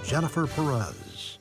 Jennifer Perez.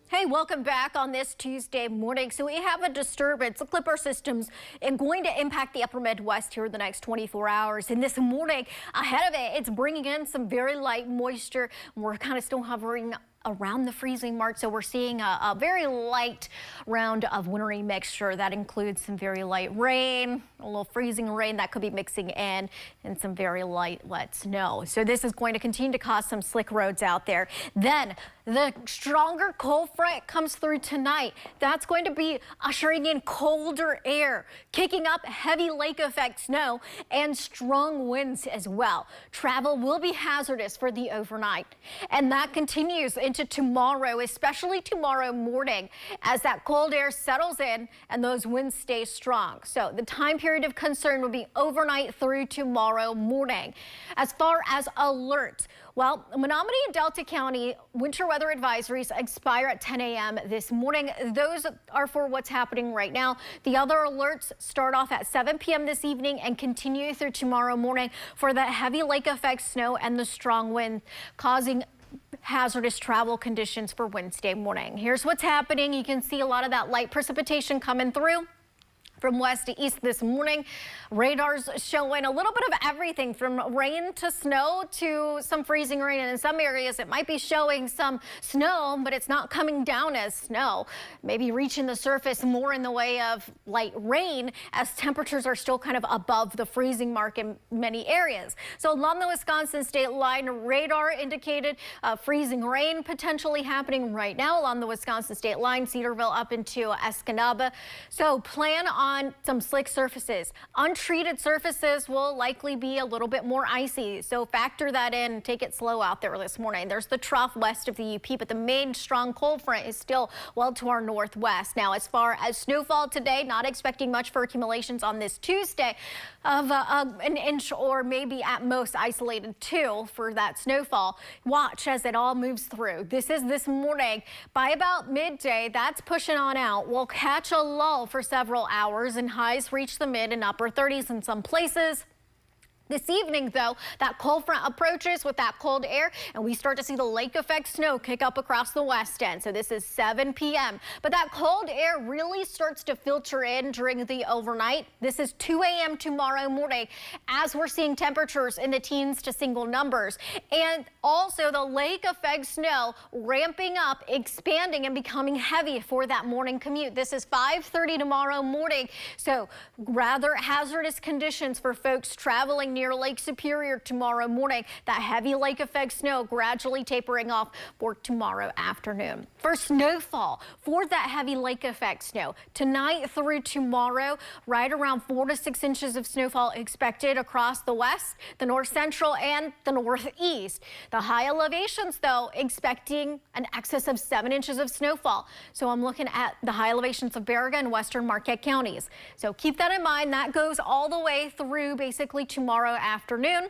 Hey, welcome back on this Tuesday morning. So we have a disturbance, the Clipper systems, and going to impact the upper Midwest here in the next 24 hours. And this morning, ahead of it, it's bringing in some very light moisture. We're kind of still hovering around the freezing mark, so we're seeing a very light round of wintry mixture that includes some very light rain, a little freezing rain that could be mixing in, and some very light wet snow. So this is going to continue to cause some slick roads out there. Then the stronger cold front comes through tonight. That's going to be ushering in colder air, kicking up heavy lake effect snow and strong winds as well. Travel will be hazardous for the overnight, and that continues into tomorrow, especially tomorrow morning, as that cold air settles in and those winds stay strong. So the time period of concern will be overnight through tomorrow morning. As far as alerts, well, Menominee and Delta County winter weather advisories expire at 10 a.m. this morning. Those are for what's happening right now. The other alerts start off at 7 p.m. this evening and continue through tomorrow morning for that heavy lake effect snow and the strong wind causing hazardous travel conditions for Wednesday morning. Here's what's happening. You can see a lot of that light precipitation coming through from west to east this morning. Radar's showing a little bit of everything from rain to snow to some freezing rain. And in some areas, it might be showing some snow, but it's not coming down as snow. Maybe reaching the surface more in the way of light rain as temperatures are still kind of above the freezing mark in many areas. So along the Wisconsin state line, radar indicated freezing rain potentially happening right now along the Wisconsin state line, Cedarville up into Escanaba. So plan on some slick surfaces. Untreated surfaces will likely be a little bit more icy, so factor that in. Take it slow out there this morning. There's the trough west of the UP, but the main strong cold front is still well to our northwest. Now, as far as snowfall today, not expecting much for accumulations on this Tuesday of an inch or maybe at most isolated 2 for that snowfall. Watch as it all moves through. This is this morning. By about midday, that's pushing on out. We'll catch a lull for several hours and highs reach the mid and upper 30s in some places. This evening, though, that cold front approaches with that cold air, and we start to see the lake effect snow kick up across the west end. So this is 7 p.m. But that cold air really starts to filter in during the overnight. This is 2 a.m. tomorrow morning as we're seeing temperatures in the teens to single numbers. And also the lake effect snow ramping up, expanding and becoming heavy for that morning commute. This is 5:30 tomorrow morning. So rather hazardous conditions for folks traveling near Lake Superior tomorrow morning. That heavy lake effect snow gradually tapering off for tomorrow afternoon. For snowfall, for that heavy lake effect snow, tonight through tomorrow, right around 4 to 6 inches of snowfall expected across the west, the north central and the northeast. The high elevations, though, expecting an excess of 7 inches of snowfall. So I'm looking at the high elevations of Baraga and western Marquette counties. So keep that in mind. That goes all the way through basically tomorrow afternoon.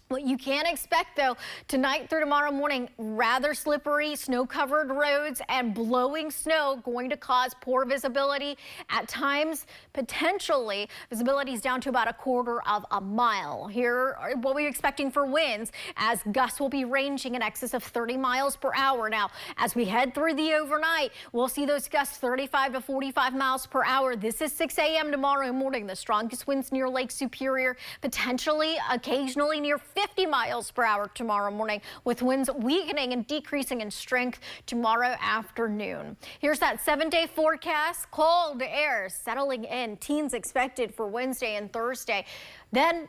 What you can expect, though, tonight through tomorrow morning, rather slippery, snow-covered roads and blowing snow going to cause poor visibility. At times, potentially, visibility is down to about 1/4 of a mile. Here are what we're expecting for winds, as gusts will be ranging in excess of 30 miles per hour. Now, as we head through the overnight, we'll see those gusts 35 to 45 miles per hour. This is 6 a.m. tomorrow morning. The strongest winds near Lake Superior, potentially, occasionally near 50 miles per hour tomorrow morning, with winds weakening and decreasing in strength tomorrow afternoon. Here's that 7-day forecast. Cold air settling in. Teens expected for Wednesday and Thursday. Then